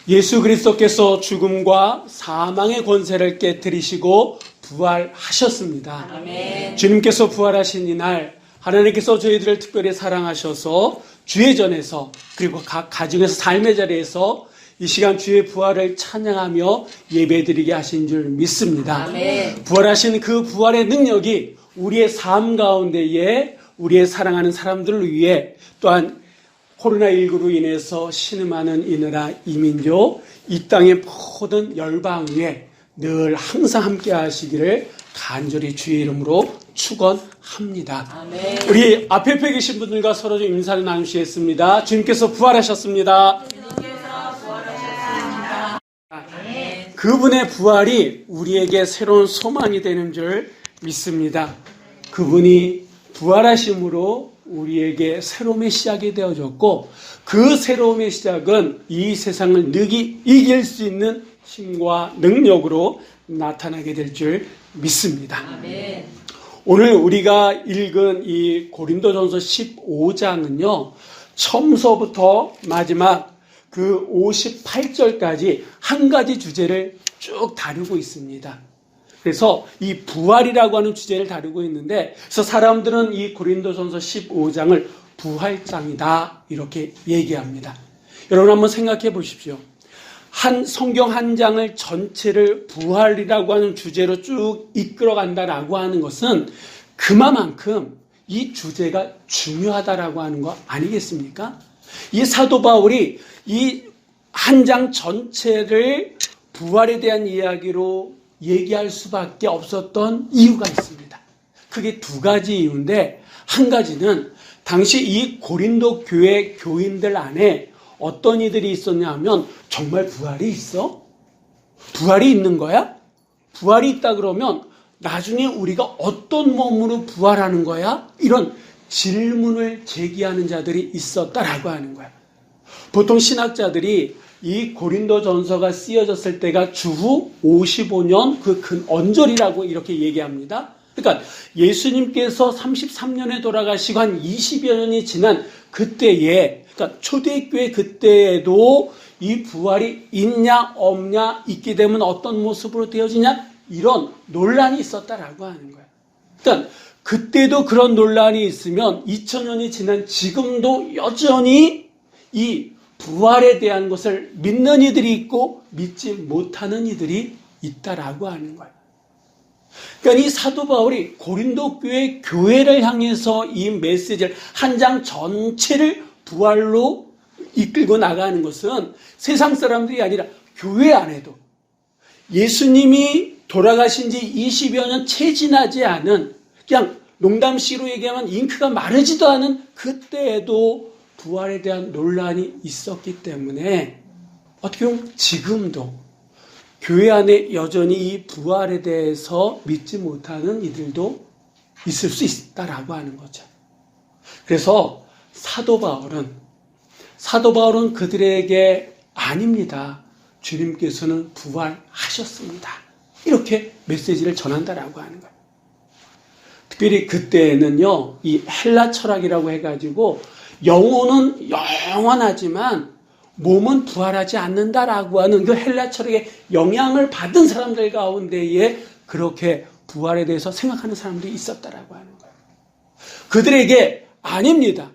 예수 그리스도께서 죽음과 사망의 권세를 깨뜨리시고 부활하셨습니다. 아멘. 주님께서 부활하신 이날 하나님께서 저희들을 특별히 사랑하셔서 주의 전에서 그리고 각 가정에서 삶의 자리에서 이 시간 주의 부활을 찬양하며 예배드리게 하신 줄 믿습니다. 아멘. 부활하신 그 부활의 능력이 우리의 삶 가운데에 우리의 사랑하는 사람들을 위해 또한 코로나19로 인해서 신음하는 이 나라 이민족 이 땅의 모든 열방 위에 늘 항상 함께 하시기를 간절히 주의 이름으로 축원합니다. 아멘. 우리 앞에 계신 분들과 서로 좀 인사를 나누시겠습니다. 주님께서 부활하셨습니다. 그분의 부활이 우리에게 새로운 소망이 되는 줄 믿습니다. 그분이 부활하심으로 우리에게 새로움의 시작이 되어졌고 그 새로움의 시작은 이 세상을 이길 수 있는 힘과 능력으로 나타나게 될 줄 믿습니다. 아멘. 오늘 우리가 읽은 이 고린도전서 15장은요. 처음서부터 마지막 그 58절까지 한 가지 주제를 쭉 다루고 있습니다. 그래서 이 부활이라고 하는 주제를 다루고 있는데 그래서 사람들은 이 고린도전서 15장을 부활장이다 이렇게 얘기합니다. 여러분 한번 생각해 보십시오. 한 성경 한 장을 전체를 부활이라고 하는 주제로 쭉 이끌어간다라고 하는 것은 그만큼 이 주제가 중요하다라고 하는 거 아니겠습니까? 이 사도 바울이 이 한 장 전체를 부활에 대한 이야기로 얘기할 수밖에 없었던 이유가 있습니다. 그게 두 가지 이유인데 한 가지는 당시 이 고린도 교회 교인들 안에 어떤 이들이 있었냐 하면 정말 부활이 있어? 부활이 있는 거야? 부활이 있다 그러면 나중에 우리가 어떤 몸으로 부활하는 거야? 이런 질문을 제기하는 자들이 있었다라고 하는 거야. 보통 신학자들이 이 고린도 전서가 쓰여졌을 때가 주후 55년 그 근언절이라고 이렇게 얘기합니다. 그러니까 예수님께서 33년에 돌아가시고 한 20여 년이 지난 그때에, 그러니까 초대교회 그때에도 이 부활이 있냐 없냐, 있게 되면 어떤 모습으로 되어지냐, 이런 논란이 있었다라고 하는 거예요. 그러니까 그때도 그런 논란이 있으면 2000년이 지난 지금도 여전히 이 부활에 대한 것을 믿는 이들이 있고 믿지 못하는 이들이 있다라고 하는 거예요. 그러니까 이 사도 바울이 고린도 교회를 향해서 이 메시지를 한 장 전체를 부활로 이끌고 나가는 것은 세상 사람들이 아니라 교회 안에도 예수님이 돌아가신 지 20여 년 채 지나지 않은 그냥 농담식으로 얘기하면 잉크가 마르지도 않은 그때에도 부활에 대한 논란이 있었기 때문에 어떻게 보면 지금도 교회 안에 여전히 이 부활에 대해서 믿지 못하는 이들도 있을 수 있다라고 하는 거죠. 그래서 사도 바울은 그들에게 아닙니다. 주님께서는 부활하셨습니다. 이렇게 메시지를 전한다라고 하는 거예요. 특별히 그때는요, 이 헬라 철학이라고 해가지고 영혼은 영원하지만 몸은 부활하지 않는다라고 하는 그 헬라 철학의 영향을 받은 사람들 가운데에 그렇게 부활에 대해서 생각하는 사람들이 있었다라고 하는 거예요. 그들에게 아닙니다.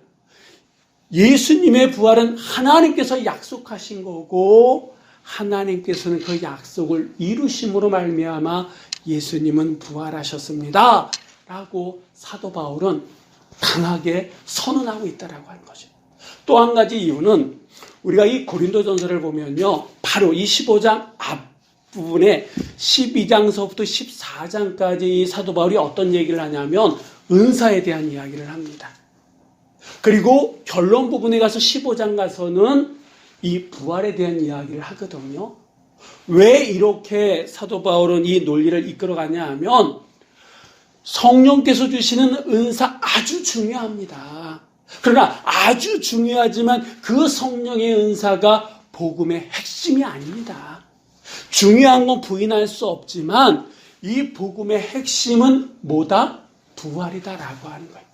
예수님의 부활은 하나님께서 약속하신 거고 하나님께서는 그 약속을 이루심으로 말미암아 예수님은 부활하셨습니다. 라고 사도 바울은 강하게 선언하고 있다라고 하는 거죠. 또 한 가지 이유는 우리가 이 고린도전서를 보면요, 바로 이 15장 앞부분에 12장서부터 14장까지 이 사도 바울이 어떤 얘기를 하냐면 은사에 대한 이야기를 합니다. 그리고 결론 부분에 가서 15장 가서는 이 부활에 대한 이야기를 하거든요. 왜 이렇게 사도 바울은 이 논리를 이끌어가냐 하면 성령께서 주시는 은사 아주 중요합니다. 그러나 아주 중요하지만 그 성령의 은사가 복음의 핵심이 아닙니다. 중요한 건 부인할 수 없지만 이 복음의 핵심은 뭐다? 부활이다라고 하는 거예요.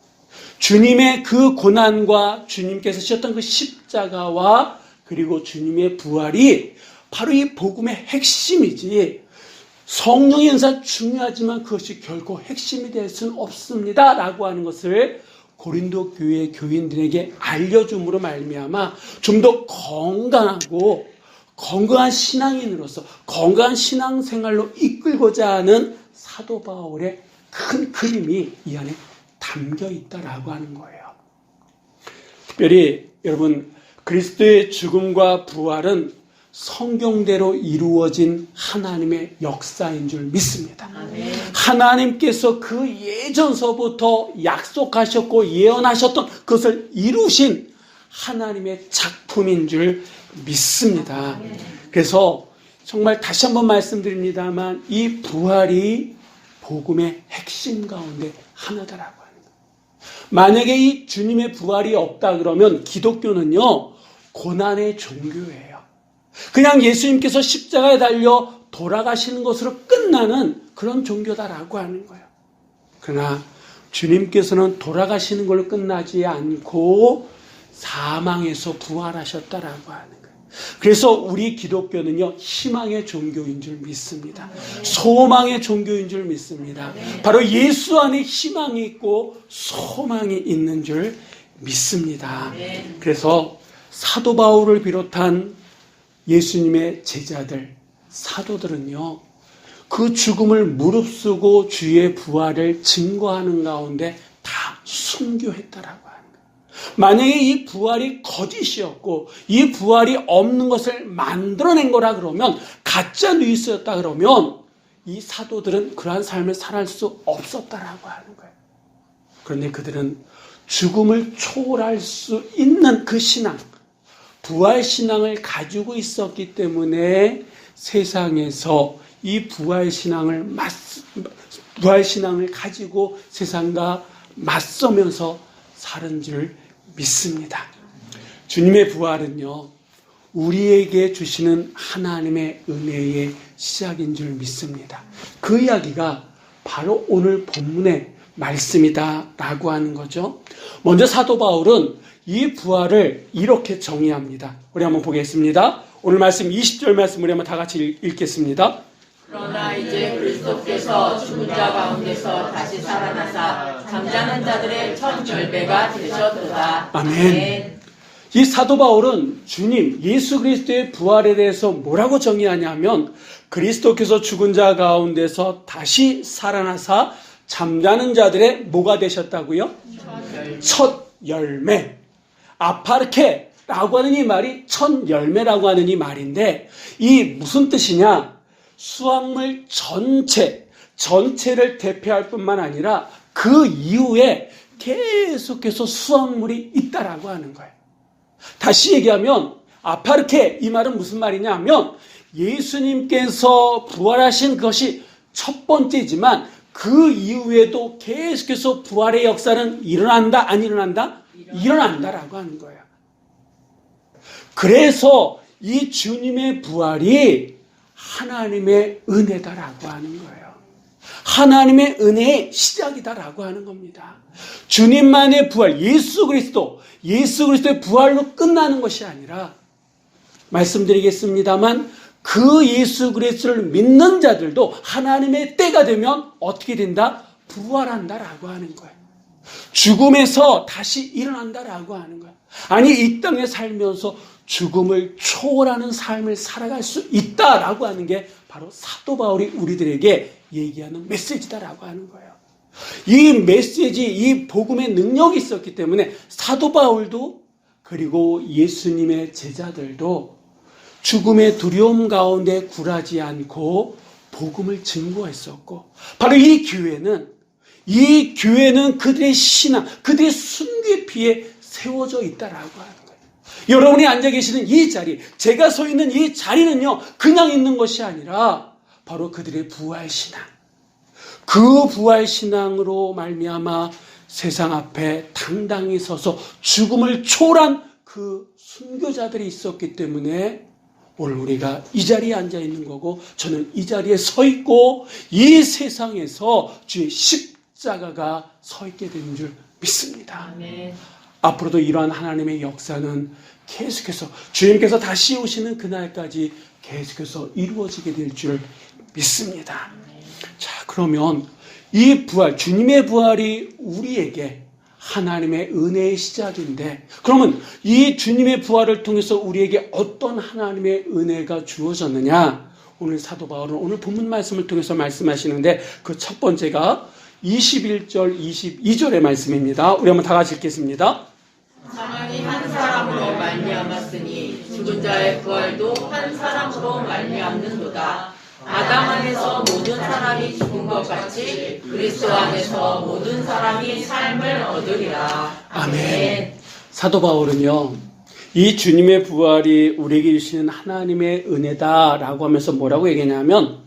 주님의 그 고난과 주님께서 지셨던 그 십자가와 그리고 주님의 부활이 바로 이 복음의 핵심이지, 성령의 은사 중요하지만 그것이 결코 핵심이 될 수는 없습니다 라고 하는 것을 고린도 교회 교인들에게 알려줌으로 말미암아 좀 더 건강하고 건강한 신앙인으로서 건강한 신앙생활로 이끌고자 하는 사도 바울의 큰 그림이 이 안에 담겨 있다라고 하는 거예요. 특별히 여러분, 그리스도의 죽음과 부활은 성경대로 이루어진 하나님의 역사인 줄 믿습니다. 아멘. 하나님께서 그 예전서부터 약속하셨고 예언하셨던 그것을 이루신 하나님의 작품인 줄 믿습니다. 아멘. 그래서 정말 다시 한번 말씀드립니다만 이 부활이 복음의 핵심 가운데 하나다라고 합니다. 만약에 이 주님의 부활이 없다 그러면 기독교는요, 고난의 종교예요. 그냥 예수님께서 십자가에 달려 돌아가시는 것으로 끝나는 그런 종교다라고 하는 거예요. 그러나 주님께서는 돌아가시는 걸로 끝나지 않고 사망에서 부활하셨다라고 하는 거예요. 그래서 우리 기독교는요, 희망의 종교인 줄 믿습니다. 소망의 종교인 줄 믿습니다. 바로 예수 안에 희망이 있고 소망이 있는 줄 믿습니다. 그래서 사도 바울을 비롯한 예수님의 제자들, 사도들은요, 그 죽음을 무릅쓰고 주의 부활을 증거하는 가운데 다 순교했다라고 하는 거예요. 만약에 이 부활이 거짓이었고 이 부활이 없는 것을 만들어낸 거라 그러면, 가짜 뉴스였다 그러면 이 사도들은 그러한 삶을 살아갈 수 없었다라고 하는 거예요. 그런데 그들은 죽음을 초월할 수 있는 그 신앙, 부활신앙을 가지고 있었기 때문에 세상에서 이 부활신앙을 가지고 세상과 맞서면서 사는 줄 믿습니다. 주님의 부활은요, 우리에게 주시는 하나님의 은혜의 시작인 줄 믿습니다. 그 이야기가 바로 오늘 본문의 말씀이다라고 하는 거죠. 먼저 사도 바울은 이 부활을 이렇게 정의합니다. 우리 한번 보겠습니다. 오늘 말씀 20절 말씀 우리 한번 다 같이 읽겠습니다. 그러나 이제 그리스도께서 죽은 자 가운데서 다시 살아나사 잠자는 자들의 첫 열배가 되셨도다. 아멘. 이 사도 바울은 주님 예수 그리스도의 부활에 대해서 뭐라고 정의하냐면, 그리스도께서 죽은 자 가운데서 다시 살아나사 잠자는 자들의 뭐가 되셨다고요? 첫 열매. 아파르케라고 하는 이 말이 첫 열매라고 하는 이 말인데, 이 무슨 뜻이냐? 수확물 전체를 대표할 뿐만 아니라 그 이후에 계속해서 수확물이 있다라고 하는 거예요. 다시 얘기하면 아파르케, 이 말은 무슨 말이냐 하면, 예수님께서 부활하신 것이 첫 번째지만 그 이후에도 계속해서 부활의 역사는 일어난다, 안 일어난다? 일어난다라고 하는 거예요. 그래서 이 주님의 부활이 하나님의 은혜다라고 하는 거예요. 하나님의 은혜의 시작이다라고 하는 겁니다. 주님만의 부활, 예수 그리스도의 부활로 끝나는 것이 아니라, 말씀드리겠습니다만, 그 예수 그리스도를 믿는 자들도 하나님의 때가 되면 어떻게 된다? 부활한다라고 하는 거예요. 죽음에서 다시 일어난다라고 하는 거예요. 아니, 이 땅에 살면서 죽음을 초월하는 삶을 살아갈 수 있다라고 하는 게 바로 사도 바울이 우리들에게 얘기하는 메시지다라고 하는 거예요. 이 메시지, 이 복음의 능력이 있었기 때문에 사도 바울도, 그리고 예수님의 제자들도 죽음의 두려움 가운데 굴하지 않고 복음을 증거했었고, 바로 이 교회는 그들의 신앙, 그들의 순교의 피에 세워져 있다라고 하는 거예요. 여러분이 앉아 계시는 이 자리, 제가 서 있는 이 자리는요, 그냥 있는 것이 아니라 바로 그들의 부활신앙, 그 부활신앙으로 말미암아 세상 앞에 당당히 서서 죽음을 초월한 그 순교자들이 있었기 때문에 오늘 우리가 이 자리에 앉아 있는 거고, 저는 이 자리에 서 있고 이 세상에서 주의 십자가가 서 있게 되는 줄 믿습니다. 앞으로도 이러한 하나님의 역사는 계속해서 주님께서 다시 오시는 그날까지 계속해서 이루어지게 될 줄 믿습니다. 자, 그러면 이 부활, 주님의 부활이 우리에게 하나님의 은혜의 시작인데, 그러면 이 주님의 부활을 통해서 우리에게 어떤 하나님의 은혜가 주어졌느냐? 오늘 사도 바울은 오늘 본문 말씀을 통해서 말씀하시는데, 그 첫 번째가 21절, 22절의 말씀입니다. 우리 한번 다 같이 읽겠습니다. 사망이 한 사람으로 말미암았으니 죽은 자의 부활도 한 사람으로 말미암는도다. 아담 안에서 모든 사람이 죽은 것 같이 그리스도 안에서 모든 사람이 삶을 얻으리라. 아멘. 사도 바울은요, 이 주님의 부활이 우리에게 주시는 하나님의 은혜다라고 하면서 뭐라고 얘기하냐면,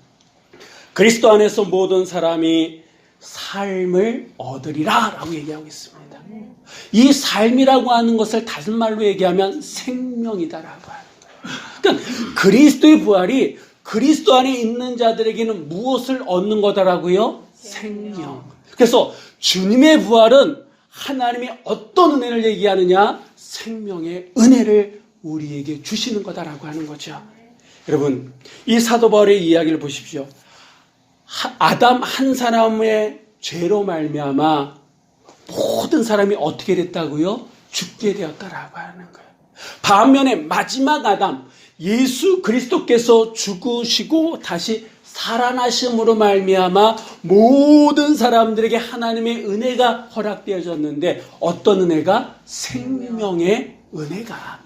그리스도 안에서 모든 사람이 삶을 얻으리라 라고 얘기하고 있습니다. 이 삶이라고 하는 것을 다른 말로 얘기하면 생명이다라고 하는 거예요. 그러니까 그리스도의 부활이 그리스도 안에 있는 자들에게는 무엇을 얻는 거다라고요? 생명. 그래서 주님의 부활은 하나님이 어떤 은혜를 얘기하느냐? 생명의 은혜를 우리에게 주시는 거다라고 하는 거죠. 여러분, 이 사도 바울의 이야기를 보십시오. 아담 한 사람의 죄로 말미암아 모든 사람이 어떻게 됐다고요? 죽게 되었다라고 하는 거예요. 반면에 마지막 아담, 예수 그리스도께서 죽으시고 다시 살아나심으로 말미암아 모든 사람들에게 하나님의 은혜가 허락되어졌는데, 어떤 은혜가? 생명의 은혜가.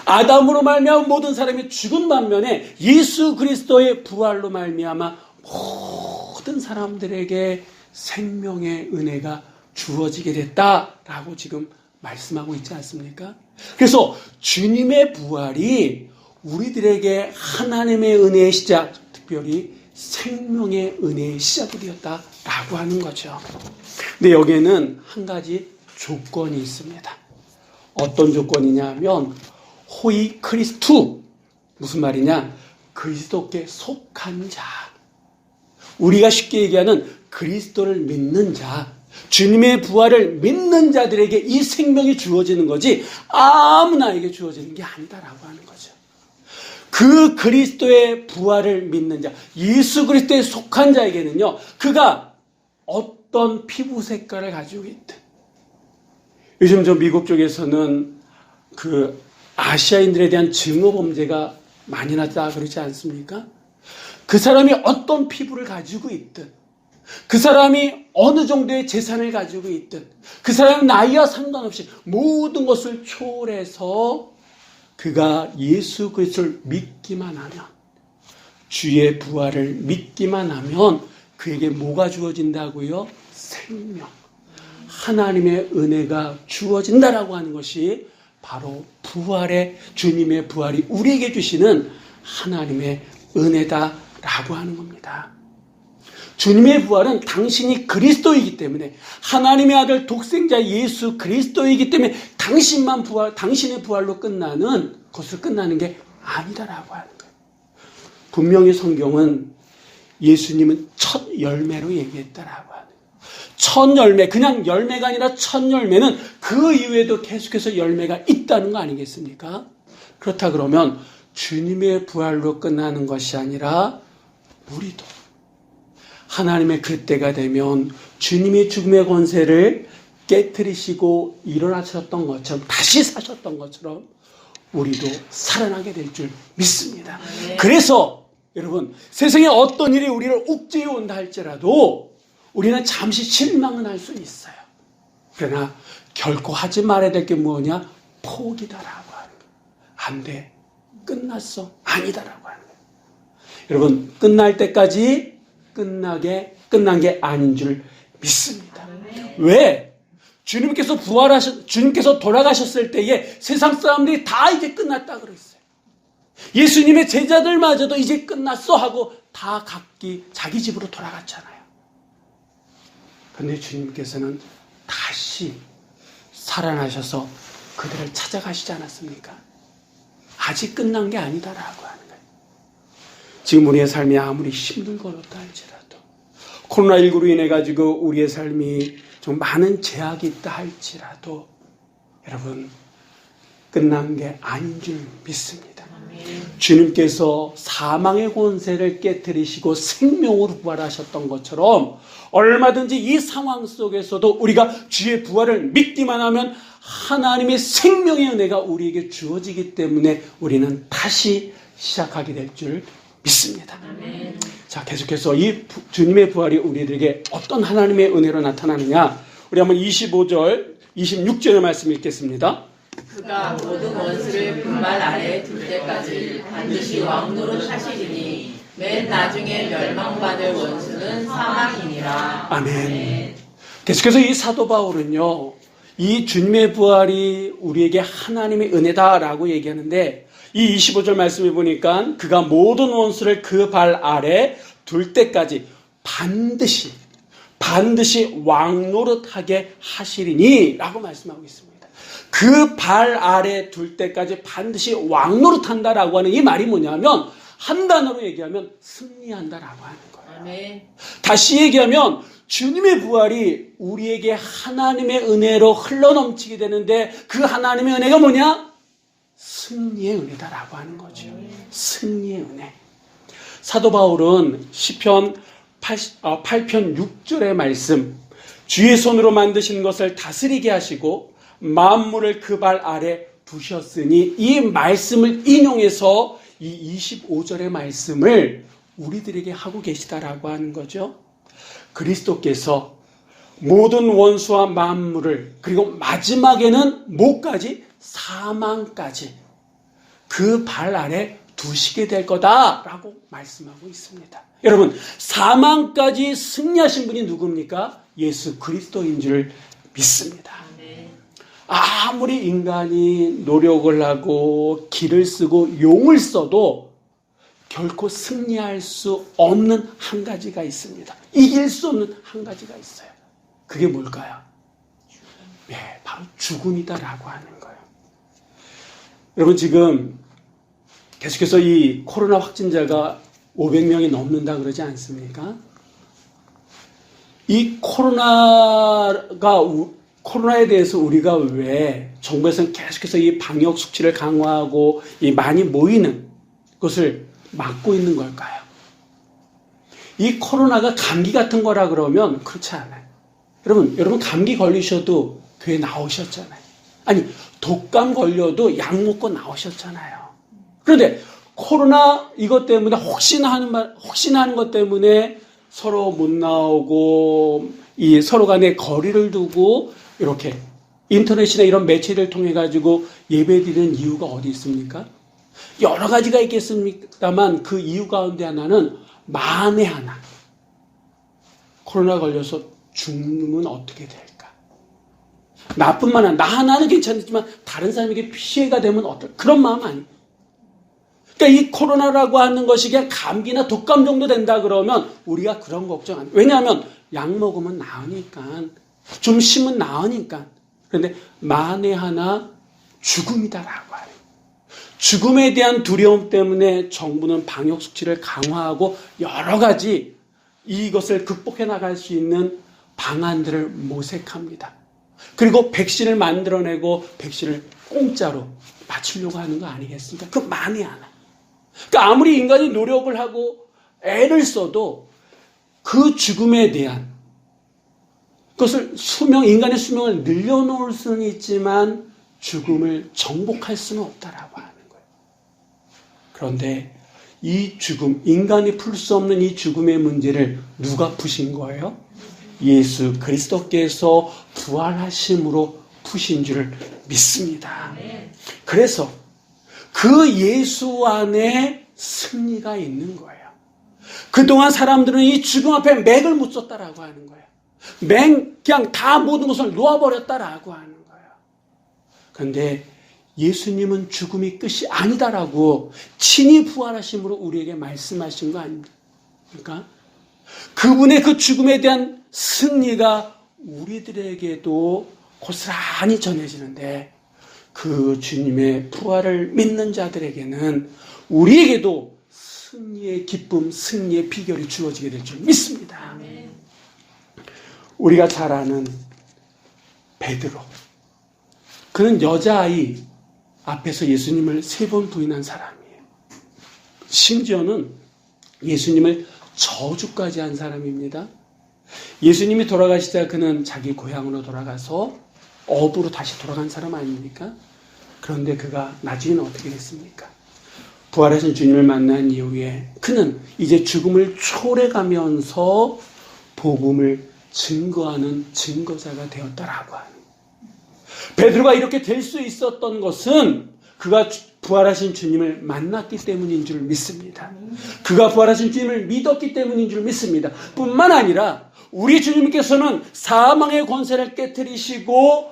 아담으로 말미암아 모든 사람이 죽은 반면에 예수 그리스도의 부활로 말미암아 모든 사람들에게 생명의 은혜가 주어지게 됐다라고 지금 말씀하고 있지 않습니까? 그래서 주님의 부활이 우리들에게 하나님의 은혜의 시작, 특별히 생명의 은혜의 시작이 되었다라고 하는 거죠. 근데 여기에는 한 가지 조건이 있습니다. 어떤 조건이냐면 호이 크리스투, 무슨 말이냐? 그리스도께 속한 자. 우리가 쉽게 얘기하는 그리스도를 믿는 자, 주님의 부활을 믿는 자들에게 이 생명이 주어지는 거지 아무나에게 주어지는 게 아니다라고 하는 거죠. 그 그리스도의 부활을 믿는 자, 예수 그리스도에 속한 자에게는요, 그가 어떤 피부 색깔을 가지고 있든, 요즘 저 미국 쪽에서는 그 아시아인들에 대한 증오 범죄가 많이 났다 그러지 않습니까? 그 사람이 어떤 피부를 가지고 있든, 그 사람이 어느 정도의 재산을 가지고 있든, 그 사람의 나이와 상관없이 모든 것을 초월해서 그가 예수 그리스도를 믿기만 하면, 주의 부활을 믿기만 하면 그에게 뭐가 주어진다고요? 생명. 하나님의 은혜가 주어진다라고 하는 것이 바로 부활의, 주님의 부활이 우리에게 주시는 하나님의 은혜다라고 하는 겁니다. 주님의 부활은 당신이 그리스도이기 때문에, 하나님의 아들 독생자 예수 그리스도이기 때문에 당신의 부활로 끝나는 것으로 끝나는 게 아니다라고 하는 거예요. 분명히 성경은 예수님은 첫 열매로 얘기했다라고 하는 거예요. 첫 열매, 그냥 열매가 아니라 첫 열매는 그 이후에도 계속해서 열매가 있다는 거 아니겠습니까? 그렇다 그러면 주님의 부활로 끝나는 것이 아니라 우리도 하나님의 그때가 되면 주님이 죽음의 권세를 깨트리시고 일어나셨던 것처럼, 다시 사셨던 것처럼 우리도 살아나게 될 줄 믿습니다. 네. 그래서 여러분, 세상에 어떤 일이 우리를 옥죄해 온다 할지라도 우리는 잠시 실망은 할 수 있어요. 그러나 결코 하지 말아야 될 게 뭐냐? 포기다라고 하는 거예요. 안 돼. 끝났어. 아니다라고 하는 거예요. 여러분, 끝날 때까지 끝난 게 아닌 줄 믿습니다. 왜? 주님께서 돌아가셨을 때에 세상 사람들이 다 이제 끝났다 그랬어요. 예수님의 제자들마저도 이제 끝났어 하고 다 각기 자기 집으로 돌아갔잖아요. 그런데 주님께서는 다시 살아나셔서 그들을 찾아가시지 않았습니까? 아직 끝난 게 아니다라고 하는 거예요. 지금 우리의 삶이 아무리 힘들고 어렵다 할지라도, 코로나19로 인해 가지고 우리의 삶이 좀 많은 제약이 있다 할지라도 여러분 끝난 게 아닌 줄 믿습니다. 주님께서 사망의 권세를 깨뜨리시고 생명으로 부활하셨던 것처럼 얼마든지 이 상황 속에서도 우리가 주의 부활을 믿기만 하면 하나님의 생명의 은혜가 우리에게 주어지기 때문에 우리는 다시 시작하게 될 줄 믿습니다. 자, 계속해서 이 주님의 부활이 우리들에게 어떤 하나님의 은혜로 나타나느냐, 우리 한번 25절, 26절의 말씀 읽겠습니다. 그가 모든 원수를 분말 아래 둘 때까지 반드시 왕노릇 하시리니 맨 나중에 멸망받을 원수는 사망이니라. 아멘. 계속해서 이 사도 바울은요, 이 주님의 부활이 우리에게 하나님의 은혜다라고 얘기하는데, 이 25절 말씀을 보니까 그가 모든 원수를 그 발 아래 둘 때까지 반드시 왕노릇하게 하시리니 라고 말씀하고 있습니다. 그 발 아래 둘 때까지 반드시 왕노릇한다라고 하는 이 말이 뭐냐면, 한 단어로 얘기하면 승리한다라고 하는 거예요. 아멘. 다시 얘기하면 주님의 부활이 우리에게 하나님의 은혜로 흘러넘치게 되는데, 그 하나님의 은혜가 뭐냐? 승리의 은혜다라고 하는 거죠. 승리의 은혜. 사도 바울은 시편 8편 6절의 말씀, 주의 손으로 만드신 것을 다스리게 하시고 만물을 그 발 아래 두셨으니, 이 말씀을 인용해서 이 25절의 말씀을 우리들에게 하고 계시다라고 하는 거죠. 그리스도께서 모든 원수와 만물을, 그리고 마지막에는 뭐까지? 사망까지 그 발 아래 두시게 될 거다라고 말씀하고 있습니다. 여러분, 사망까지 승리하신 분이 누굽니까? 예수 그리스도인 줄 믿습니다. 아무리 인간이 노력을 하고 길을 쓰고 용을 써도 결코 승리할 수 없는 한 가지가 있습니다. 이길 수 없는 한 가지가 있어요. 그게 뭘까요? 네, 바로 죽음이다라고 하는 거예요. 여러분, 지금 계속해서 이 코로나 확진자가 500명이 넘는다 그러지 않습니까? 이 코로나에 대해서 우리가 왜 정부에서는 계속해서 이 방역 수칙을 강화하고 이 많이 모이는 것을 막고 있는 걸까요? 이 코로나가 감기 같은 거라 그러면 그렇지 않아요. 여러분 감기 걸리셔도 교회 나오셨잖아요. 아니, 독감 걸려도 약 먹고 나오셨잖아요. 그런데 코로나 이것 때문에 혹시나 하는 것 때문에 서로 못 나오고 이 서로 간에 거리를 두고 이렇게 인터넷이나 이런 매체를 통해 가지고 예배드리는 이유가 어디 있습니까? 여러 가지가 있겠습니다만 그 이유 가운데 하나는 만에 하나 코로나 걸려서 죽으면 어떻게 될까? 나뿐만 아니라 나 하나는 괜찮지만 다른 사람에게 피해가 되면 어떨까? 그런 마음 아니에요. 그러니까 이 코로나라고 하는 것이 그냥 감기나 독감 정도 된다 그러면 우리가 그런 걱정 안 해요. 왜냐하면 약 먹으면 나으니까, 좀 쉬면 나으니까. 그런데 만에 하나 죽음이다라고 해요. 죽음에 대한 두려움 때문에 정부는 방역 수칙을 강화하고 여러 가지 이것을 극복해 나갈 수 있는 방안들을 모색합니다. 그리고 백신을 만들어내고 백신을 공짜로 맞추려고 하는 거 아니겠습니까? 그 만에 하나. 그러니까 아무리 인간이 노력을 하고 애를 써도 그 죽음에 대한 그것을 인간의 수명을 늘려놓을 수는 있지만 죽음을 정복할 수는 없다라고 하는 거예요. 그런데 이 죽음, 인간이 풀 수 없는 이 죽음의 문제를 누가 푸신 거예요? 예수 그리스도께서 부활하심으로 푸신 줄 믿습니다. 그래서 그 예수 안에 승리가 있는 거예요. 그동안 사람들은 이 죽음 앞에 맥을 못 섰다라고 하는 거예요. 그냥 다 모든 것을 놓아버렸다라고 하는 거예요. 그런데 예수님은 죽음이 끝이 아니다라고 친히 부활하심으로 우리에게 말씀하신 거 아닙니까? 그분의 그 죽음에 대한 승리가 우리들에게도 고스란히 전해지는데, 그 주님의 부활을 믿는 자들에게는 우리에게도 승리의 기쁨, 승리의 비결이 주어지게 될 줄 믿습니다. 우리가 잘 아는 베드로. 그는 여자아이 앞에서 예수님을 3번 부인한 사람이에요. 심지어는 예수님을 저주까지 한 사람입니다. 예수님이 돌아가시자 그는 자기 고향으로 돌아가서 업으로 다시 돌아간 사람 아닙니까? 그런데 그가 나중에는 어떻게 됐습니까? 부활하신 주님을 만난 이후에 그는 이제 죽음을 초래가면서 복음을 증거하는 증거자가 되었다라고 하는. 베드로가 이렇게 될 수 있었던 것은 그가 부활하신 주님을 만났기 때문인 줄 믿습니다. 그가 부활하신 주님을 믿었기 때문인 줄 믿습니다. 뿐만 아니라 우리 주님께서는 사망의 권세를 깨뜨리시고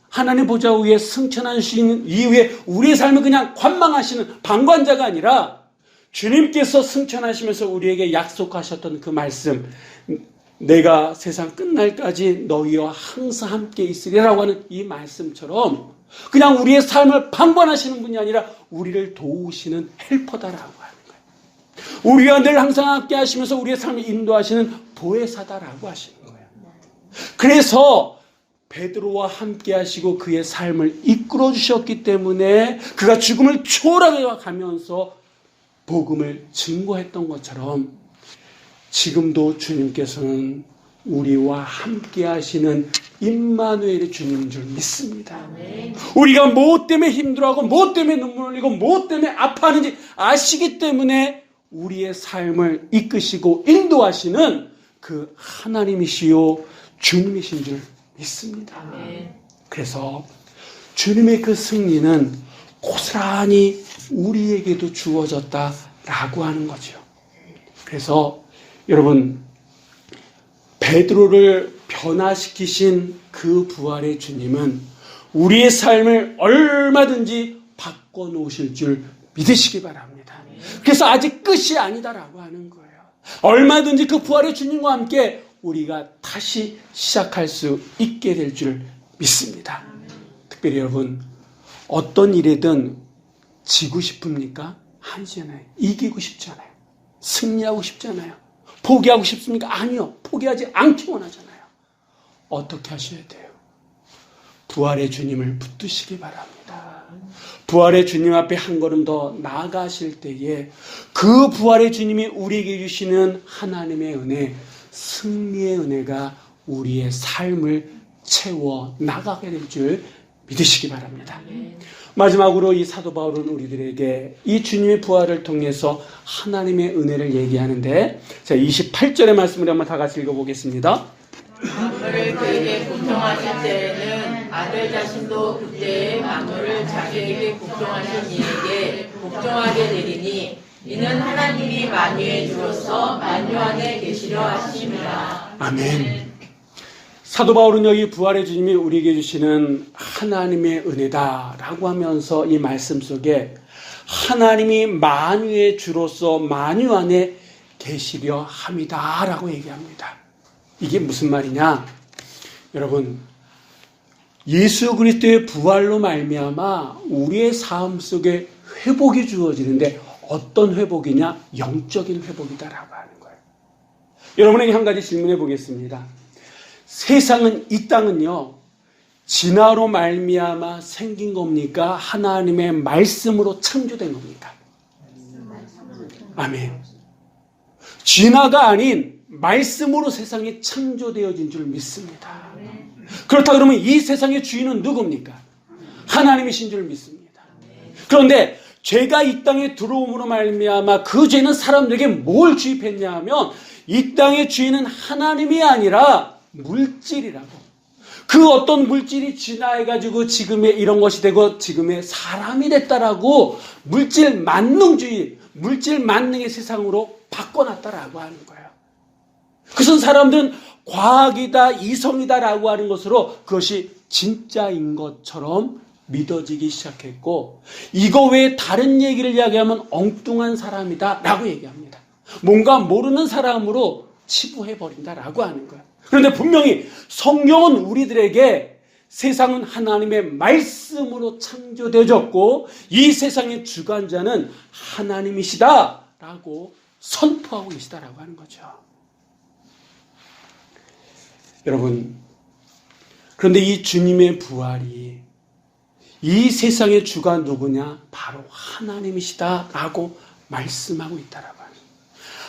하나님 보좌 위에 승천하신 이후에 우리의 삶을 그냥 관망하시는 방관자가 아니라 주님께서 승천하시면서 우리에게 약속하셨던 그 말씀, 내가 세상 끝날까지 너희와 항상 함께 있으리라고 하는 이 말씀처럼 그냥 우리의 삶을 방관하시는 분이 아니라 우리를 도우시는 헬퍼다라고 하는 거예요. 우리와 늘 항상 함께 하시면서 우리의 삶을 인도하시는 보혜사다라고 하시는 거예요. 그래서 베드로와 함께 하시고 그의 삶을 이끌어 주셨기 때문에 그가 죽음을 초월하게 가면서 복음을 증거했던 것처럼 지금도 주님께서는 우리와 함께 하시는 임마누엘의 주님인 줄 믿습니다. 우리가 무엇 때문에 힘들어하고 무엇 때문에 눈물 흘리고 무엇 때문에 아파하는지 아시기 때문에 우리의 삶을 이끄시고 인도하시는 그 하나님이시요 주님이신 줄 믿습니다. 그래서 주님의 그 승리는 고스란히 우리에게도 주어졌다라고 하는 거죠. 그래서 여러분, 베드로를 변화시키신 그 부활의 주님은 우리의 삶을 얼마든지 바꿔놓으실 줄 믿으시기 바랍니다. 그래서 아직 끝이 아니다라고 하는 거예요. 얼마든지 그 부활의 주님과 함께 우리가 다시 시작할 수 있게 될 줄 믿습니다. 특별히 여러분, 어떤 일이든 지고 싶습니까? 아니잖아요. 이기고 싶잖아요. 승리하고 싶잖아요. 포기하고 싶습니까? 아니요. 포기하지 않기 원하잖아요. 어떻게 하셔야 돼요? 부활의 주님을 붙드시기 바랍니다. 부활의 주님 앞에 한 걸음 더 나아가실 때에 그 부활의 주님이 우리에게 주시는 하나님의 은혜, 승리의 은혜가 우리의 삶을 채워 나가게 될 줄 믿으시기 바랍니다. 마지막으로 이 사도 바울은 우리들에게 이 주님의 부활을 통해서 하나님의 은혜를 얘기하는데, 자, 28절의 말씀을 한번 다 같이 읽어보겠습니다. 만물을 그에게 복종하실 때에는 아들 자신도 그때의 만물을 자기에게 복종하신 이에게 복종하게 되리니 이는 하나님이 만유의 주로서 만유 안에 계시려 하심이라. 아멘. 사도 바울은 여기 부활의 주님이 우리에게 주시는 하나님의 은혜다라고 하면서 이 말씀 속에 하나님이 만유의 주로서 만유 안에 계시려 함이다라고 얘기합니다. 이게 무슨 말이냐? 여러분, 예수 그리스도의 부활로 말미암아 우리의 삶 속에 회복이 주어지는데 어떤 회복이냐? 영적인 회복이다라고 하는 거예요. 여러분에게 한 가지 질문해 보겠습니다. 세상은, 이 땅은요, 진화로 말미암아 생긴 겁니까? 하나님의 말씀으로 창조된 겁니까? 아멘. 진화가 아닌 말씀으로 세상이 창조되어진 줄 믿습니다. 그렇다 그러면 이 세상의 주인은 누굽니까? 하나님이신 줄 믿습니다. 그런데 죄가 이 땅에 들어옴으로 말미암아 그 죄는 사람들에게 뭘 주입했냐 하면 이 땅의 주인은 하나님이 아니라 물질이라고. 그 어떤 물질이 진화해가지고 지금의 이런 것이 되고 지금의 사람이 됐다라고 물질 만능주의, 물질 만능의 세상으로 바꿔놨다라고 하는 거예요. 그것은 사람들은 과학이다, 이성이다라고 하는 것으로 그것이 진짜인 것처럼 믿어지기 시작했고, 이거 외에 다른 얘기를 이야기하면 엉뚱한 사람이다라고 얘기합니다. 뭔가 모르는 사람으로 치부해버린다라고 하는 거예요. 그런데 분명히 성경은 우리들에게 세상은 하나님의 말씀으로 창조되어졌고 이 세상의 주관자는 하나님이시다라고 선포하고 계시다라고 하는 거죠. 여러분, 그런데 이 주님의 부활이 이 세상의 주가 누구냐? 바로 하나님이시다라고 말씀하고 있다라고 하는 거예요.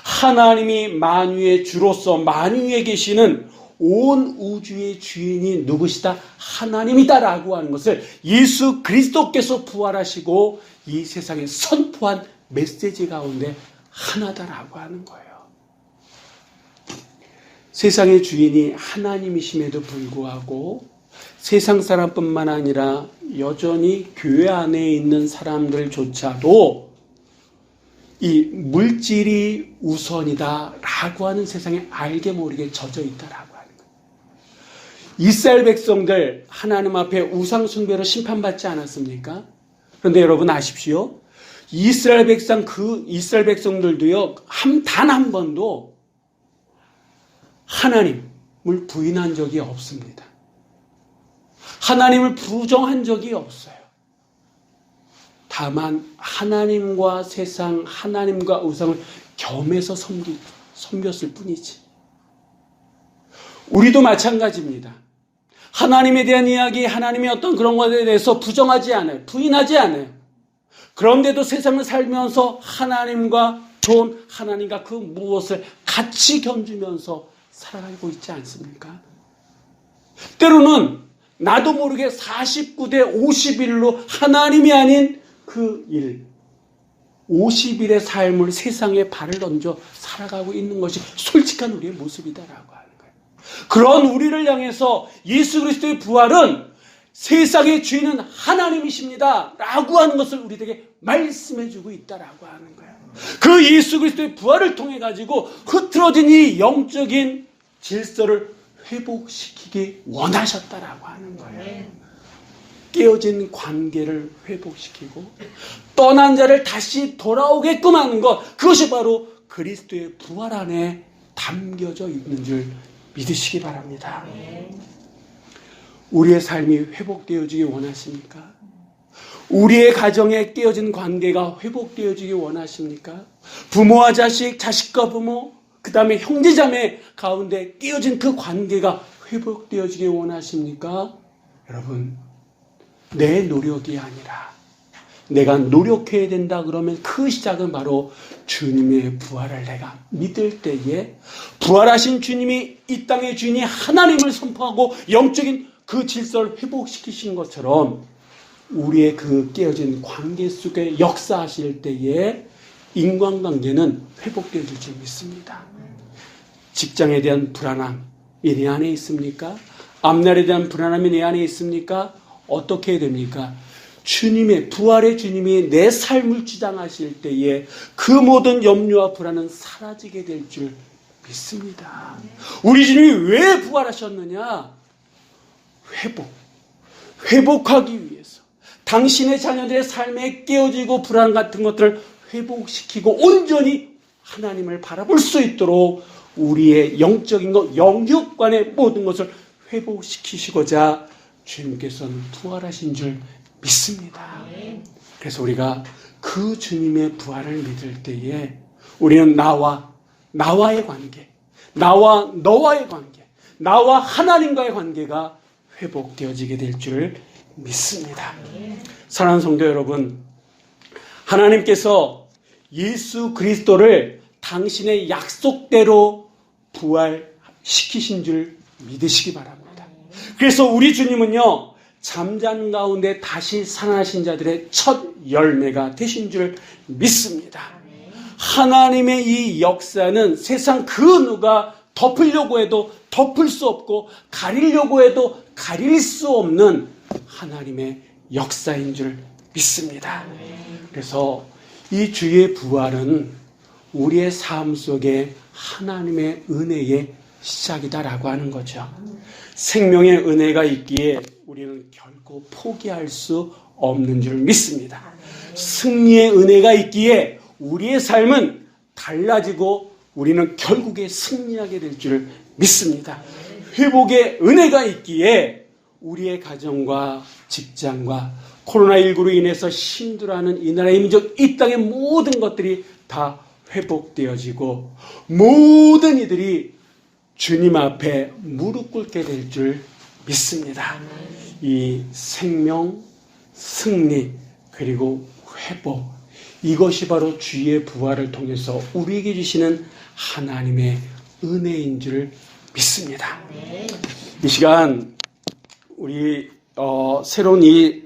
하나님이 만유의 주로서 만유에 계시는 온 우주의 주인이 누구시다? 하나님이다라고 하는 것을 예수 그리스도께서 부활하시고 이 세상에 선포한 메시지 가운데 하나다라고 하는 거예요. 세상의 주인이 하나님이심에도 불구하고 세상 사람뿐만 아니라 여전히 교회 안에 있는 사람들조차도 이 물질이 우선이다라고 하는 세상에 알게 모르게 젖어 있다라고 하는 거예요. 이스라엘 백성들 하나님 앞에 우상 숭배로 심판받지 않았습니까? 그런데 여러분 아십시오. 이스라엘 백성들도요, 단 한 번도 하나님을 부인한 적이 없습니다. 하나님을 부정한 적이 없어요. 다만 하나님과 세상, 하나님과 우상을 겸해서 섬겼을 뿐이지. 우리도 마찬가지입니다. 하나님에 대한 이야기, 하나님의 어떤 그런 것에 대해서 부정하지 않아요. 부인하지 않아요. 그런데도 세상을 살면서 하나님과 돈, 하나님과 그 무엇을 같이 견주면서 살아가고 있지 않습니까? 때로는 나도 모르게 49대 50일로 하나님이 아닌 그 일, 50일의 삶을 세상에 발을 얹어 살아가고 있는 것이 솔직한 우리의 모습이다라고 하는 거예요. 그런 우리를 향해서 예수 그리스도의 부활은 세상의 주인은 하나님이십니다 라고 하는 것을 우리에게 말씀해주고 있다라고 하는 거예요. 그 예수 그리스도의 부활을 통해 가지고 흐트러진 이 영적인 질서를 회복시키기 원하셨다라고 하는 거예요. 깨어진 관계를 회복시키고 떠난 자를 다시 돌아오게끔 하는 것, 그것이 바로 그리스도의 부활 안에 담겨져 있는 줄 믿으시기 바랍니다. 우리의 삶이 회복되어지기 원하십니까? 우리의 가정에 깨어진 관계가 회복되어지기 원하십니까? 부모와 자식, 자식과 부모, 그 다음에 형제자매 가운데 깨어진 그 관계가 회복되어지기 원하십니까? 여러분, 내 노력이 아니라 내가 노력해야 된다 그러면 그 시작은 바로 주님의 부활을 내가 믿을 때에 부활하신 주님이 이 땅의 주인이 하나님을 선포하고 영적인 그 질서를 회복시키신 것처럼 우리의 그 깨어진 관계 속에 역사하실 때에 인간관계는 회복되어질 줄 믿습니다. 직장에 대한 불안함이 내 안에 있습니까? 앞날에 대한 불안함이 내 안에 있습니까? 어떻게 해야 됩니까? 주님의 부활의 주님이 내 삶을 주장하실 때에 그 모든 염려와 불안은 사라지게 될 줄 믿습니다. 우리 주님이 왜 부활하셨느냐? 회복하기 위해서 당신의 자녀들의 삶에 깨어지고 불안 같은 것들을 회복시키고 온전히 하나님을 바라볼 수 있도록 우리의 영적인 것, 영육관의 모든 것을 회복시키시고자 주님께서는 부활하신 줄 믿습니다. 그래서 우리가 그 주님의 부활을 믿을 때에 우리는 나와의 관계, 나와 너와의 관계, 나와 하나님과의 관계가 회복되어지게 될 줄 믿습니다. 사랑하는 성도 여러분, 하나님께서 예수 그리스도를 당신의 약속대로 부활시키신 줄 믿으시기 바랍니다. 그래서 우리 주님은요, 잠자는 가운데 다시 살아나신 자들의 첫 열매가 되신 줄 믿습니다. 하나님의 이 역사는 세상 그 누가 덮으려고 해도 덮을 수 없고 가리려고 해도 가릴 수 없는 하나님의 역사인 줄 믿습니다. 그래서 이 주의 부활은 우리의 삶 속에 하나님의 은혜의 시작이다라고 하는 거죠. 생명의 은혜가 있기에 우리는 결코 포기할 수 없는 줄 믿습니다. 승리의 은혜가 있기에 우리의 삶은 달라지고 우리는 결국에 승리하게 될 줄 믿습니다. 회복의 은혜가 있기에 우리의 가정과 직장과 코로나19로 인해서 힘들어하는 이 나라의 민족, 이 땅의 모든 것들이 다 회복되어지고 모든 이들이 주님 앞에 무릎 꿇게 될 줄 믿습니다. 이 생명, 승리, 그리고 회복, 이것이 바로 주의 부활을 통해서 우리에게 주시는 하나님의 은혜인 줄 믿습니다. 이 시간 우리 새로운 이